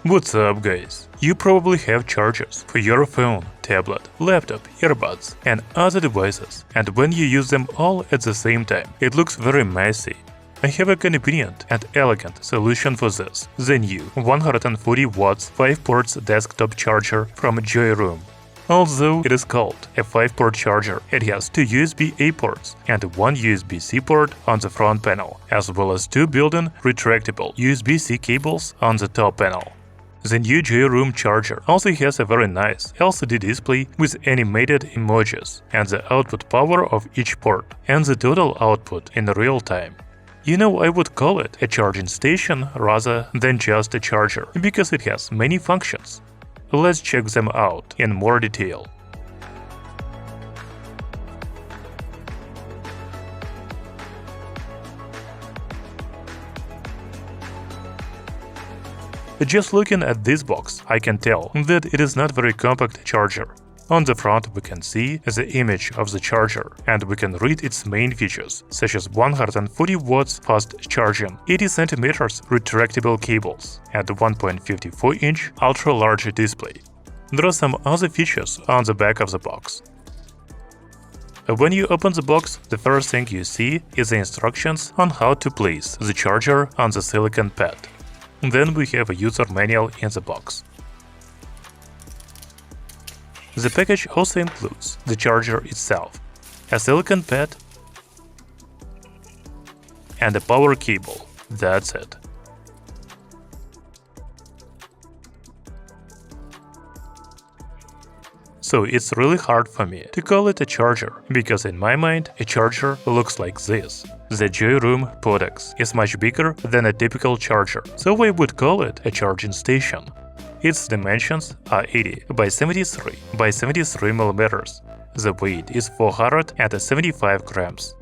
What's up, guys? You probably have chargers for your phone, tablet, laptop, earbuds, and other devices, and when you use them all at the same time, it looks very messy. I have a convenient and elegant solution for this: the new 140 watts 5 ports desktop charger from JOYROOM. Although it is called a 5-port charger, it has 2 USB-A ports and 1 USB-C port on the front panel, as well as 2 built-in retractable USB-C cables on the top panel. The new JOYROOM charger also has a very nice LCD display with animated emojis and the output power of each port and the total output in real time. You know, I would call it a charging station rather than just a charger, because it has many functions. Let's check them out in more detail. Just looking at this box, I can tell that it is not very compact charger. On the front we can see the image of the charger, and we can read its main features, such as 140 watts fast charging, 80 cm retractable cables, and 1.54-inch ultra-large display. There are some other features on the back of the box. When you open the box, the first thing you see is the instructions on how to place the charger on the silicone pad. Then we have a user manual in the box. The package also includes the charger itself, a silicone pad, and a power cable. That's it. So it's really hard for me to call it a charger, because in my mind a charger looks like this. The JOYROOM Podix is much bigger than a typical charger, so I would call it a charging station. Its dimensions are 80 by 73 by 73 mm. The weight is 475 grams.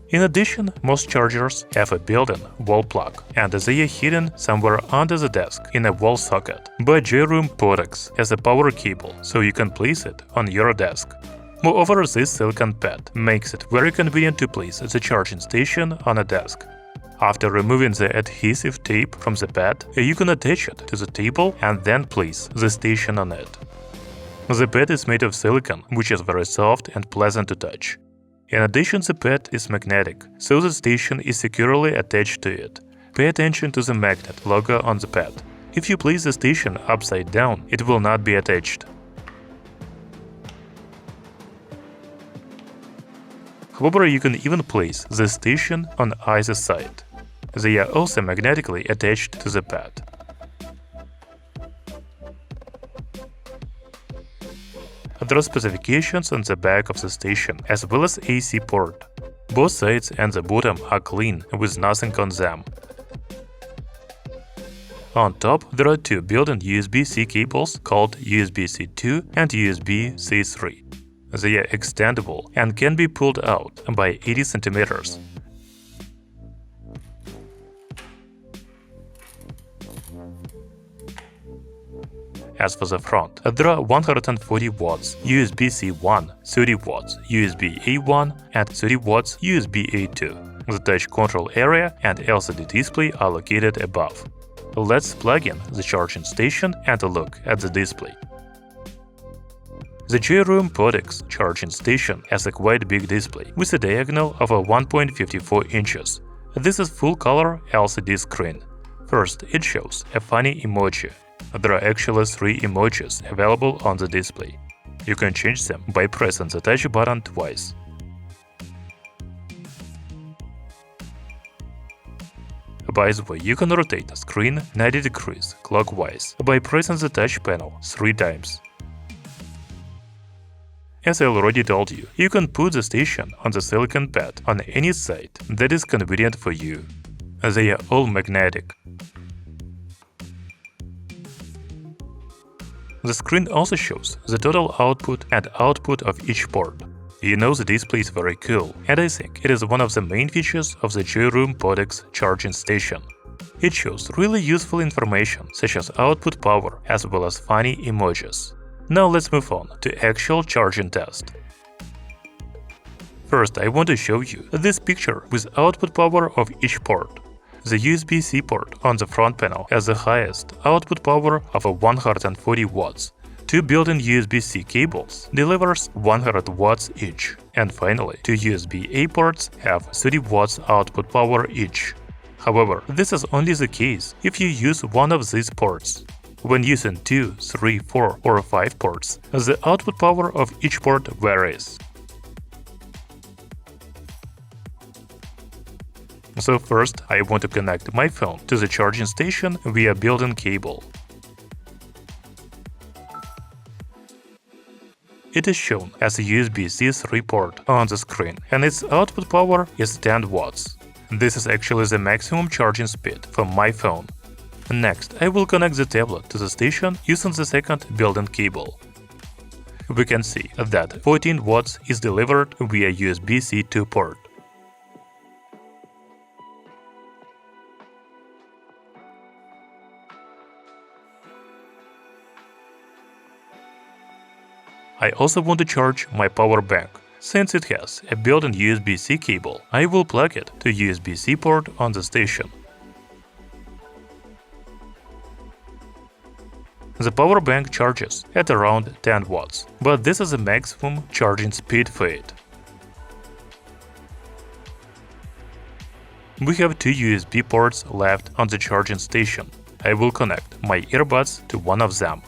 In addition, most chargers have a built-in wall plug, and they are hidden somewhere under the desk in a wall socket. But JOYROOM Podix has a power cable, so you can place it on your desk. Moreover, this silicone pad makes it very convenient to place the charging station on a desk. After removing the adhesive tape from the pad, you can attach it to the table and then place the station on it. The pad is made of silicone, which is very soft and pleasant to touch. In addition, the pad is magnetic, so the station is securely attached to it. Pay attention to the magnet logo on the pad. If you place the station upside down, it will not be attached. However, you can even place the station on either side. They are also magnetically attached to the pad. There are specifications on the back of the station, as well as AC port. Both sides and the bottom are clean, with nothing on them. On top, there are 2 built-in USB-C cables called USB-C 2 and USB-C 3. They are extendable and can be pulled out by 80 centimeters. As for the front, there are 140 watts USB-C 1, 30 watts USB-A 1, and 30 watts USB-A 2. The touch control area and LCD display are located above. Let's plug in the charging station and look at the display. The JOYROOM Podix charging station has a quite big display with a diagonal of 1.54 inches. This is full-color LCD screen. First, it shows a funny emoji. There are actually 3 emojis available on the display. You can change them by pressing the touch button twice. By the way, you can rotate the screen 90 degrees clockwise by pressing the touch panel 3 times. As I already told you, you can put the station on the silicone pad on any side that is convenient for you. They are all magnetic. The screen also shows the total output and output of each port. You know, the display is very cool, and I think it is one of the main features of the JOYROOM Podix charging station. It shows really useful information, such as output power, as well as funny emojis. Now let's move on to actual charging test. First, I want to show you this picture with output power of each port. the USB-C port on the front panel has the highest output power of 140 watts. Two built-in USB-C cables delivers 100 watts each. And finally, two USB-A ports have 30 watts output power each. However, this is only the case if you use one of these ports. When using 2, 3, 4, or 5 ports, the output power of each port varies. So first, I want to connect my phone to the charging station via built-in cable. It is shown as a USB-C 3 port on the screen, and its output power is 10 watts. This is actually the maximum charging speed for my phone. Next, I will connect the tablet to the station using the second built-in cable. We can see that 14 watts is delivered via USB-C 2 port. I also want to charge my power bank. Since it has a built-in USB-C cable, I will plug it to USB-C port on the station. The power bank charges at around 10 watts, but this is the maximum charging speed for it. We have two USB ports left on the charging station. I will connect my earbuds to one of them.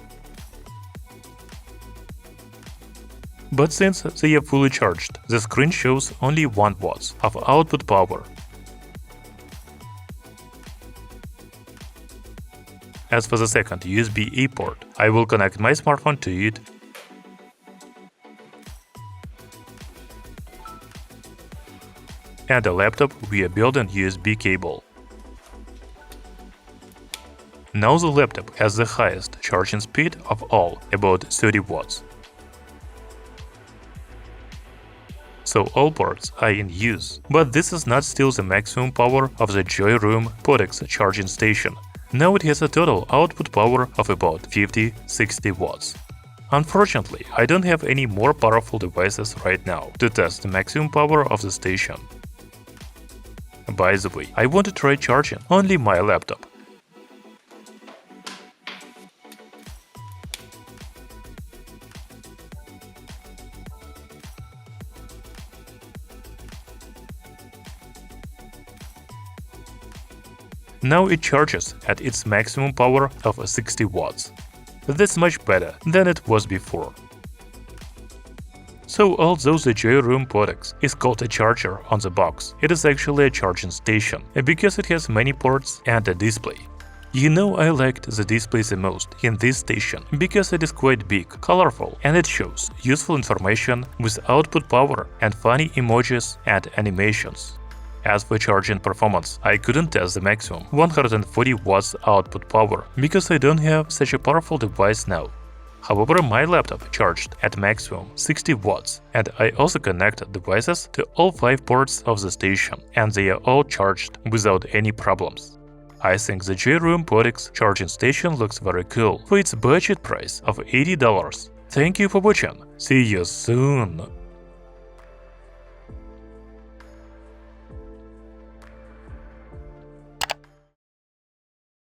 But since they are fully charged, the screen shows only 1 watt of output power. As for the second USB-A port, I will connect my smartphone to it and a laptop via built-in USB cable. Now the laptop has the highest charging speed of all, about 30 watts. So all ports are in use, but this is not still the maximum power of the JOYROOM PODIX charging station. Now it has a total output power of about 50–60 watts. Unfortunately, I don't have any more powerful devices right now to test the maximum power of the station. By the way, I want to try charging only my laptop. Now it charges at its maximum power of 60 watts. That's much better than it was before. So although the JOYROOM PODIX is called a charger on the box, it is actually a charging station, because it has many ports and a display. You know, I liked the display the most in this station, because it is quite big, colorful, and it shows useful information with output power and funny emojis and animations. As for charging performance, I couldn't test the maximum 140 watts output power, because I don't have such a powerful device now. However, my laptop charged at maximum 60 watts, and I also connected devices to all 5 ports of the station, and they are all charged without any problems. I think the JOYROOM PODIX charging station looks very cool for its budget price of $80. Thank you for watching. See you soon!